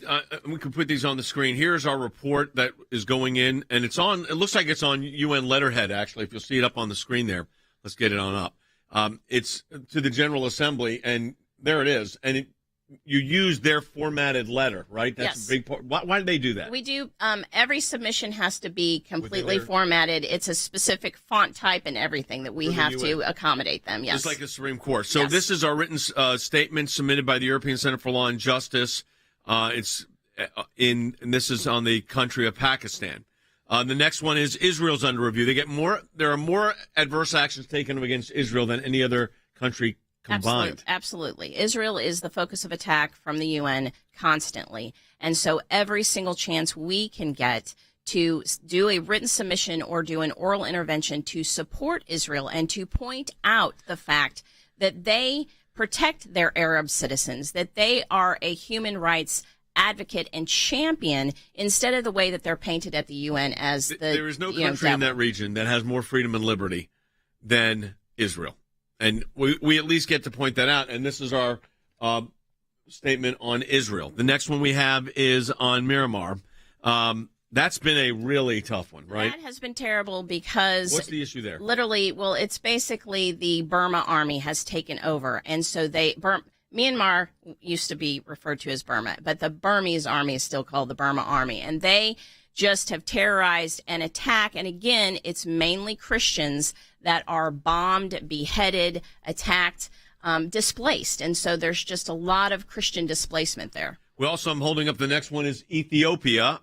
we can put these on the screen. Here's our report that is going in, and it looks like it's on UN letterhead, actually, if you'll see it up on the screen there. Let's get it on up. It's to the General Assembly, and there it is. And you use their formatted letter, right? That's yes. A big part. Why do they do that? We do. Every submission has to be completely formatted. It's a specific font type and everything that we have to accommodate them. Yes. Just like the Supreme Court. So yes. This is our written statement submitted by the European Center for Law and Justice. And this is on the country of Pakistan. The next one is Israel's under review. There are more adverse actions taken against Israel than any other country combined. Absolutely. Israel is the focus of attack from the UN constantly. And so every single chance we can get to do a written submission or do an oral intervention to support Israel and to point out the fact that they protect their Arab citizens, that they are a human rights advocate and champion instead of the way that they're painted at the UN as there is no country in that region that has more freedom and liberty than Israel. And we at least get to point that out. And this is our statement on Israel. The next one we have is on Myanmar. That's been a really tough one, right? That has been terrible because... What's the issue there? Literally, well, it's basically the Burma army has taken over. And so Myanmar used to be referred to as Burma, but the Burmese army is still called the Burma Army. And they just have terrorized and attacked. And again, it's mainly Christians that are bombed, beheaded, attacked, displaced. And so there's just a lot of Christian displacement there. We also, I'm holding up the next one is Ethiopia.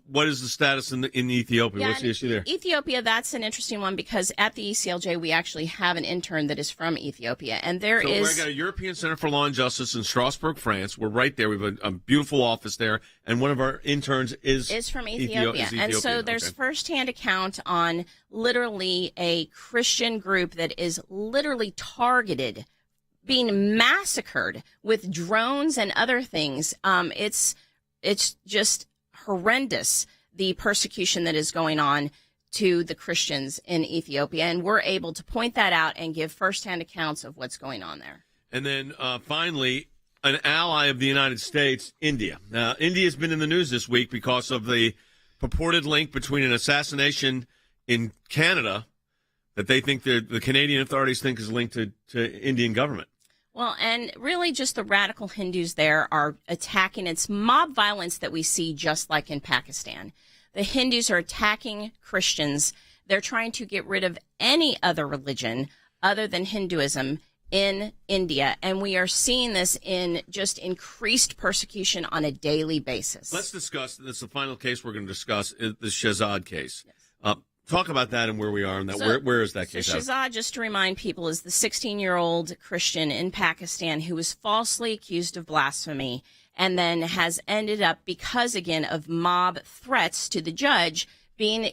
What is the status in Ethiopia? Yeah, What's the issue there? Ethiopia, that's an interesting one because at the ACLJ, we actually have an intern that is from Ethiopia. And So we've got a European Center for Law and Justice in Strasbourg, France. We're right there. We have a beautiful office there. And one of our interns is from Ethiopia. And so there's firsthand account on literally a Christian group that is literally targeted, being massacred with drones and other things. It's just horrendous, the persecution that is going on to the Christians in Ethiopia. And we're able to point that out and give firsthand accounts of what's going on there. And then finally, an ally of the United States, India. Now, India has been in the news this week because of the purported link between an assassination in Canada that they think the Canadian authorities think is linked to Indian government. Well, and really just the radical Hindus there are attacking. It's mob violence that we see just like in Pakistan. The Hindus are attacking Christians. They're trying to get rid of any other religion other than Hinduism in India. And we are seeing this in just increased persecution on a daily basis. Let's discuss, this is the final case we're going to discuss, is the Shahzad case. Yes. Talk about that and where we are in that. So, where is that case? So Shahzad, just to remind people, is the 16-year-old Christian in Pakistan who was falsely accused of blasphemy and then has ended up, because, again, of mob threats to the judge, being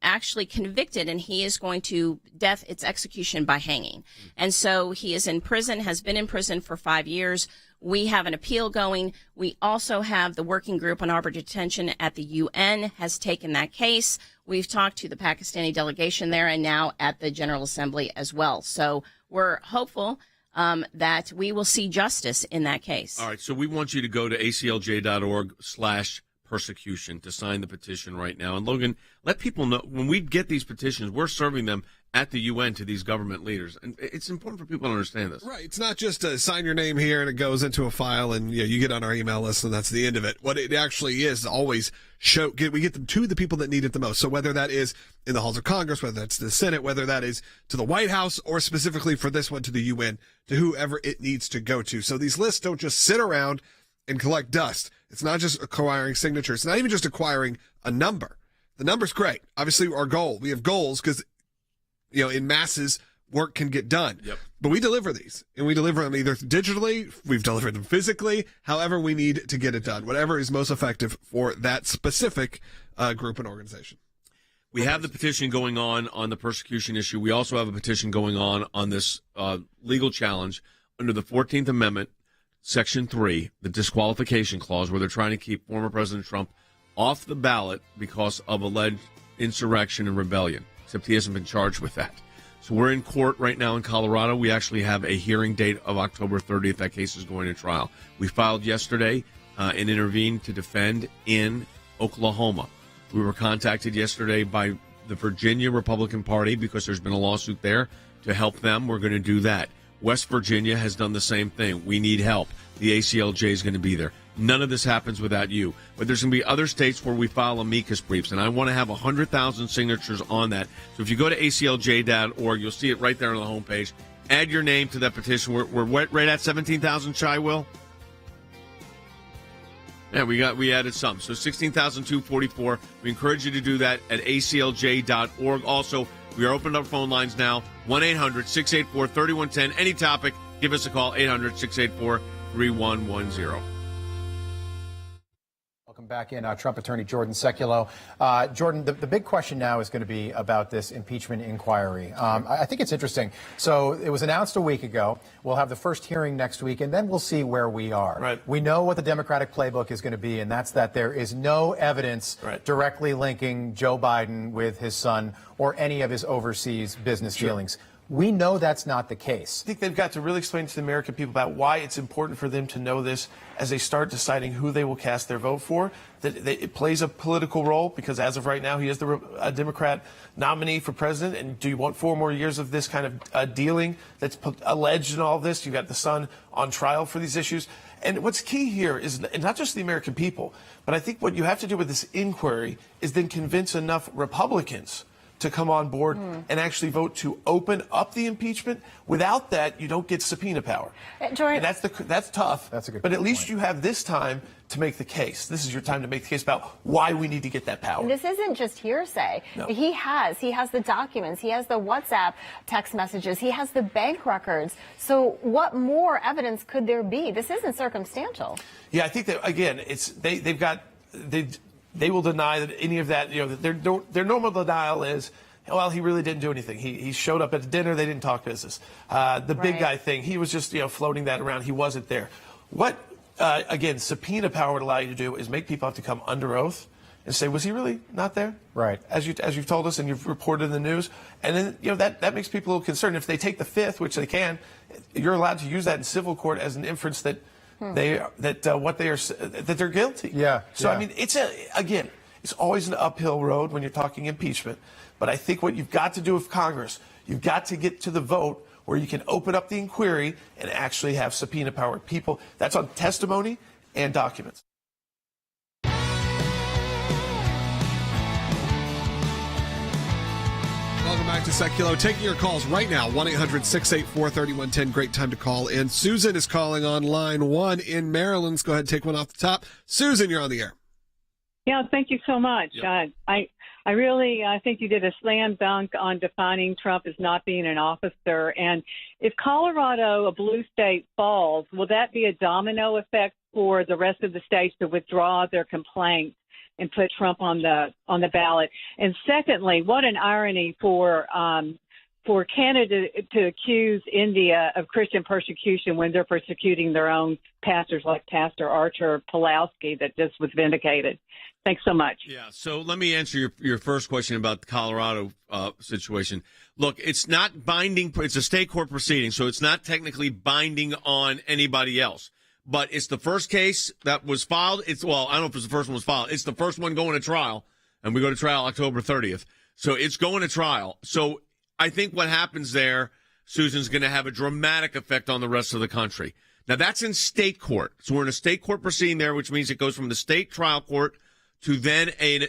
actually convicted, and he is going to its execution by hanging. And so he is in prison, has been in prison for 5 years. We have an appeal going. We also have the working group on arbiter detention at the UN has taken that case. We've talked to the Pakistani delegation there and now at the General Assembly as well. So we're hopeful that we will see justice in that case. All right. So we want you to go to aclj.org/persecution to sign the petition right now. And Logan, let people know when we get these petitions, we're serving them at the UN to these government leaders. And it's important for people to understand this. Right. It's not just sign your name here and it goes into a file and you get on our email list and that's the end of it. What it actually is always we get them to the people that need it the most. So whether that is in the halls of Congress, whether that's the Senate, whether that is to the White House, or specifically for this one to the UN, to whoever it needs to go to. So these lists don't just sit around and collect dust. It's not just acquiring signatures. It's not even just acquiring a number. The number's great. Obviously, our goal. We have goals because, in masses, work can get done. Yep. But we deliver these, and we deliver them either digitally, we've delivered them physically, however we need to get it done, whatever is most effective for that specific group and organization. We have the petition going on the persecution issue. We also have a petition going on this legal challenge under the 14th Amendment, Section 3, the disqualification clause, where they're trying to keep former President Trump off the ballot because of alleged insurrection and rebellion, except he hasn't been charged with that. So we're in court right now in Colorado. We actually have a hearing date of October 30th. That case is going to trial. We filed yesterday and intervened to defend in Oklahoma. We were contacted yesterday by the Virginia Republican Party because there's been a lawsuit there to help them. We're going to do that. West Virginia has done the same thing. We need help. The ACLJ is going to be there. None of this happens without you. But there's going to be other states where we file amicus briefs, and I want to have 100,000 signatures on that. So if you go to aclj.org, you'll see it right there on the homepage. Add your name to that petition. We're right at 17,000 shy, Will? Yeah, we added some. So 16,244. We encourage you to do that at aclj.org. Also, we are opening up phone lines now, 1-800-684-3110. Any topic, give us a call, 800-684-3110. Welcome back in, Trump attorney Jordan Sekulow. Jordan, the big question now is going to be about this impeachment inquiry. I think it's interesting. So it was announced a week ago. We'll have the first hearing next week, and then we'll see where we are. Right. We know what the Democratic playbook is going to be, and that's that there is no evidence directly linking Joe Biden with his son or any of his overseas business dealings. We know that's not the case. I think they've got to really explain to the American people about why it's important for them to know this as they start deciding who they will cast their vote for. That it plays a political role because as of right now, he is a Democrat nominee for president. And do you want 4 more years of this kind of dealing that's alleged in all this? You've got the son on trial for these issues. And what's key here is not just the American people, but I think what you have to do with this inquiry is then convince enough Republicans to come on board and actually vote to open up the impeachment. Without that, you don't get subpoena power. Jordan, and that's tough. That's a good But at point. least you have this time to make the case. This is your time to make the case about why we need to get that power. This isn't just hearsay. No. He has the documents. He has the WhatsApp text messages. He has the bank records. So what more evidence could there be? This isn't circumstantial. Yeah, I think that again, they will deny that any of that. Their normal denial is, well, he really didn't do anything. He showed up at the dinner. They didn't talk business. The big guy thing, he was just floating that around. He wasn't there. What again, subpoena power would allow you to do is make people have to come under oath and say, was he really not there? Right. As you've told us and you've reported in the news, and then that makes people a little concerned. If they take the fifth, which they can, you're allowed to use that in civil court as an inference that that they're guilty. Yeah. So yeah. I mean, it's always an uphill road when you're talking impeachment. But I think what you've got to do with Congress, you've got to get to the vote where you can open up the inquiry and actually have subpoena power. People, that's on testimony and documents. Welcome back to Sekulow. Taking your calls right now, 1-800-684-3110. Great time to call in. Susan is calling on line 1 in Maryland. Let's go ahead and take one off the top. Susan, you're on the air. Yeah, thank you so much. Yep. I really think you did a slam dunk on defining Trump as not being an officer. And if Colorado, a blue state, falls, will that be a domino effect for the rest of the states to withdraw their complaints and put Trump on the ballot? And secondly, what an irony for Canada to accuse India of Christian persecution when they're persecuting their own pastors like Pastor Archer Pulowski that just was vindicated. Thanks so much. Yeah, so let me answer your first question about the Colorado situation. Look, it's not binding. It's a state court proceeding, so it's not technically binding on anybody else. But it's the first case that was filed. I don't know if it's the first one was filed. It's the first one going to trial, and we go to trial October 30th. So it's going to trial. So I think what happens there, Susan's going to have a dramatic effect on the rest of the country. Now, that's in state court. So we're in a state court proceeding there, which means it goes from the state trial court to then an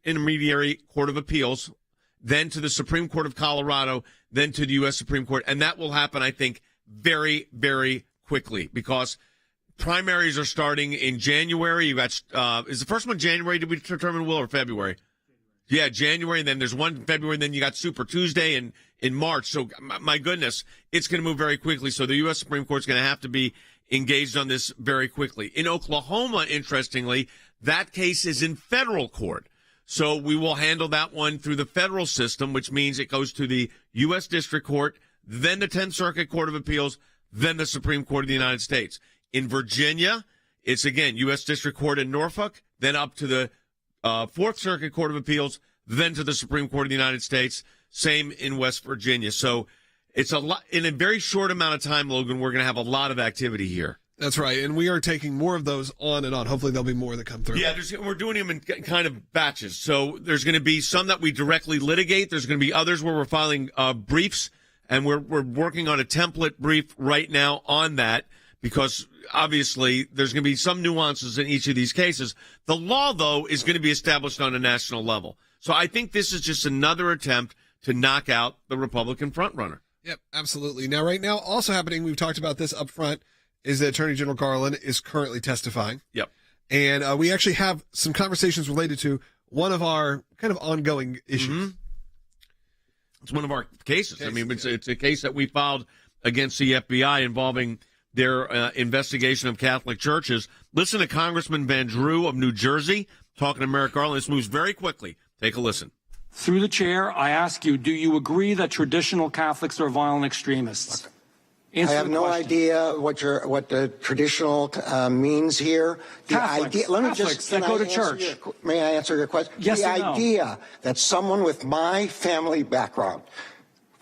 intermediary court of appeals, then to the Supreme Court of Colorado, then to the U.S. Supreme Court. And that will happen, I think, very, very quickly because primaries are starting in January. You got is the first one January? Did we determine, Will, or February? Yeah, January, and then there's one in February, and then you got Super Tuesday in March. So, my goodness, it's going to move very quickly. So the U.S. Supreme Court's going to have to be engaged on this very quickly. In Oklahoma, interestingly, that case is in federal court. So we will handle that one through the federal system, which means it goes to the U.S. District Court, then the 10th Circuit Court of Appeals, then the Supreme Court of the United States. In Virginia, it's, again, U.S. District Court in Norfolk, then up to the 4th Circuit Court of Appeals, then to the Supreme Court of the United States. Same in West Virginia. So it's a lot in a very short amount of time, Logan. We're going to have a lot of activity here. That's right, and we are taking more of those on and on. Hopefully there'll be more that come through. Yeah, we're doing them in kind of batches. So there's going to be some that we directly litigate. There's going to be others where we're filing briefs, and we're working on a template brief right now on that because obviously there's going to be some nuances in each of these cases. The law, though, is going to be established on a national level. So I think this is just another attempt to knock out the Republican frontrunner. Yep, absolutely. Now, right now, also happening, we've talked about this up front, is that Attorney General Garland is currently testifying. Yep. And we actually have some conversations related to one of our kind of ongoing issues. Mm-hmm. It's one of our cases. I mean, it's a case that we filed against the FBI involving their investigation of Catholic churches. Listen to Congressman Van Drew of New Jersey talking to Merrick Garland. This moves very quickly. Take a listen. Through the chair, I ask you, do you agree that traditional Catholics are violent extremists? I have no idea what the traditional means here. The idea. Let me just go to church. May I answer your question? Yes the or no? idea that someone with my family background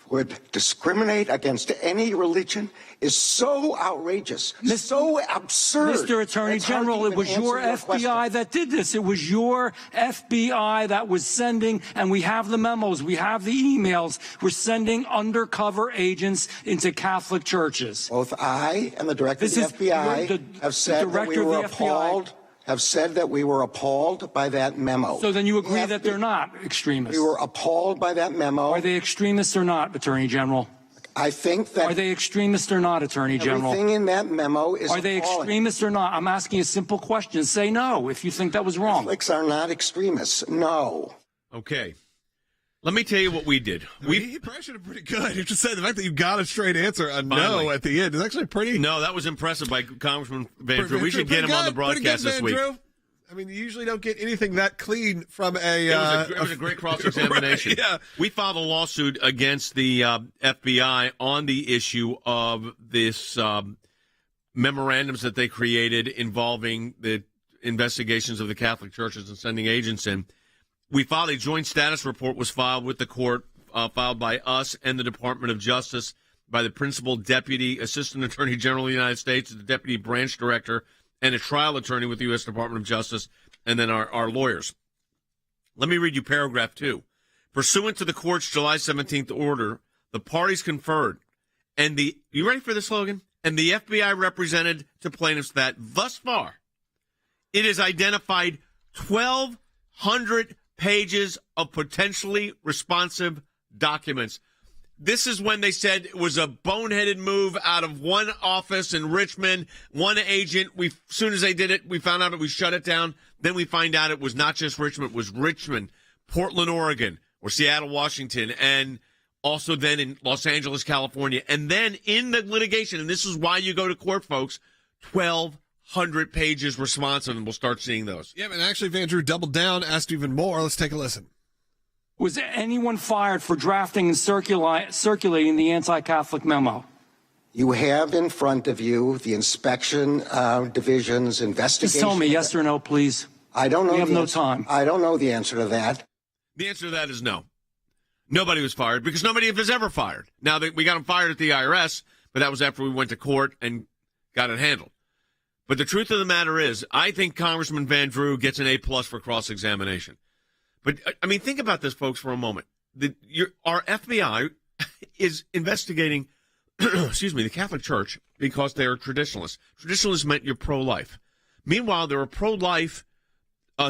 would discriminate against any religion is so outrageous, so absurd. Mr. Attorney General, it was your FBI that did this. It was your FBI that was sending, and we have the memos, we have the emails, we're sending undercover agents into Catholic churches. Both I and the director of the FBI have said that we were appalled have said that we were appalled by that memo. So then you agree that they're not extremists? We were appalled by that memo. Are they extremists or not, Attorney General? I think that... Are they extremists or not, Attorney General? Everything in that memo is Are they appalling. extremists or not? I'm asking a simple question. Say no if you think that was wrong. Catholics are not extremists. No. Okay. Let me tell you what we did. You pressured it pretty good. You just said the fact that you got a straight answer, a no at the end, is actually pretty... No, that was impressive by Congressman Van Drew. We should get him on the broadcast this week. I mean, you usually don't get anything that clean from a... It was a great cross-examination. Right, yeah. We filed a lawsuit against the FBI on the issue of this memorandums that they created involving the investigations of the Catholic churches and sending agents in. We filed a joint status report, was filed with the court, filed by us and the Department of Justice, by the Principal Deputy Assistant Attorney General of the United States, the Deputy Branch Director, and a trial attorney with the U.S. Department of Justice, and then our lawyers. Let me read you paragraph 2. Pursuant to the court's July 17th order, the parties conferred, and you ready for this, Logan? And the FBI represented to plaintiffs that, thus far, it has identified 1,200 pages of potentially responsive documents. This is when they said it was a boneheaded move out of one office in Richmond, one agent. As soon as they did it, we found out that we shut it down. Then we find out it was not just Richmond, it was Richmond, Portland, Oregon, or Seattle, Washington, and also then in Los Angeles, California. And then in the litigation, and this is why you go to court, folks, 1,200 pages responsive, and we'll start seeing those. Yeah, and actually Van Drew doubled down, asked even more. Let's take a listen. Was anyone fired for drafting and circulating the anti-Catholic memo? You have in front of you the inspection division's investigation. Just tell me yes or no, please. I don't know. We have no time. I don't know the answer to that. The answer to that is no. Nobody was fired because nobody was ever fired. Now, we got them fired at the IRS, but that was after we went to court and got it handled. But the truth of the matter is, I think Congressman Van Drew gets an A+ for cross-examination. But, I mean, think about this, folks, for a moment. Our FBI is investigating, the Catholic Church because they are traditionalists. Traditionalists meant you're pro-life. Meanwhile, there are pro-life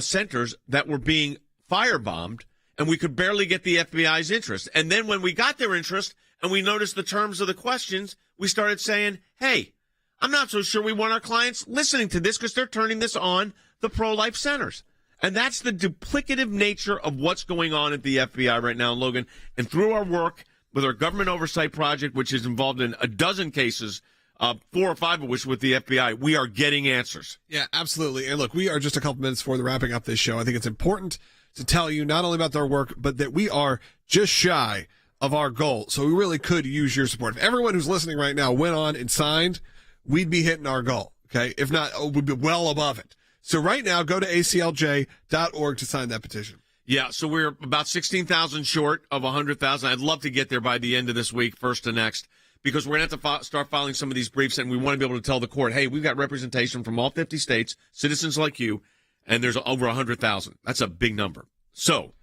centers that were being firebombed, and we could barely get the FBI's interest. And then when we got their interest and we noticed the terms of the questions, we started saying, hey, I'm not so sure we want our clients listening to this because they're turning this on the pro-life centers. And that's the duplicative nature of what's going on at the FBI right now, Logan. And through our work with our government oversight project, which is involved in a dozen cases, 4 or 5 of which with the FBI, we are getting answers. Yeah, absolutely. And look, we are just a couple minutes before the wrapping up this show. I think it's important to tell you not only about their work, but that we are just shy of our goal. So we really could use your support. If everyone who's listening right now went on and signed, we'd be hitting our goal. Okay. If not, we'd be well above it. So right now, go to ACLJ.org to sign that petition. Yeah, so we're about 16,000 short of 100,000. I'd love to get there by the end of this week, first to next, because we're going to have to start filing some of these briefs, and we want to be able to tell the court, hey, we've got representation from all 50 states, citizens like you, and there's over 100,000. That's a big number. So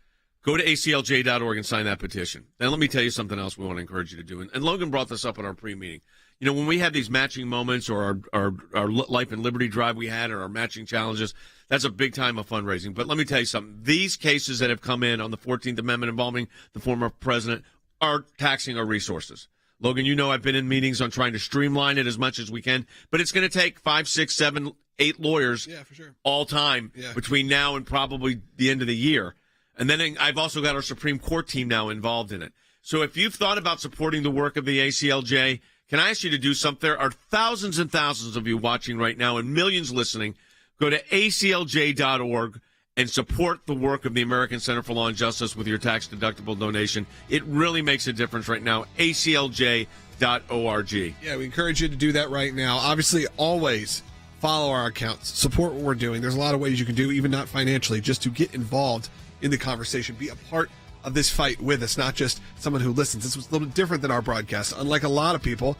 go to ACLJ.org and sign that petition. Then let me tell you something else we want to encourage you to do. And Logan brought this up at our pre-meeting. You know, when we have these matching moments or our Life and Liberty drive we had or our matching challenges, that's a big time of fundraising. But let me tell you something. These cases that have come in on the 14th Amendment involving the former president are taxing our resources. Logan, you know I've been in meetings on trying to streamline it as much as we can, but it's going to take 5, 6, 7, 8 lawyers for sure. all time between now and probably the end of the year. And then I've also got our Supreme Court team now involved in it. So if you've thought about supporting the work of the ACLJ, can I ask you to do something? There are thousands and thousands of you watching right now and millions listening. Go to ACLJ.org and support the work of the American Center for Law and Justice with your tax-deductible donation. It really makes a difference right now. ACLJ.org. Yeah, we encourage you to do that right now. Obviously, always follow our accounts. Support what we're doing. There's a lot of ways you can do, even not financially, just to get involved in the conversation. Be a part of this fight with us, not just someone who listens. This was a little bit different than our broadcast. Unlike a lot of people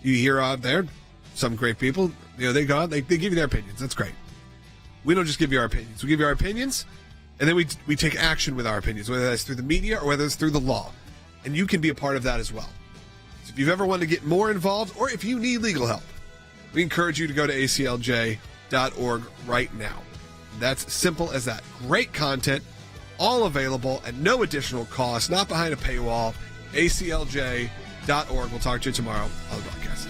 you hear out there, some great people, you know, they go out, they give you their opinions. That's great. We don't just give you our opinions. We give you our opinions, and then we take action with our opinions, whether that's through the media or whether it's through the law. And you can be a part of that as well. So if you've ever wanted to get more involved, or if you need legal help, we encourage you to go to ACLJ.org right now. That's simple as that. Great content, all available at no additional cost, not behind a paywall. ACLJ.org. We'll talk to you tomorrow on the broadcast.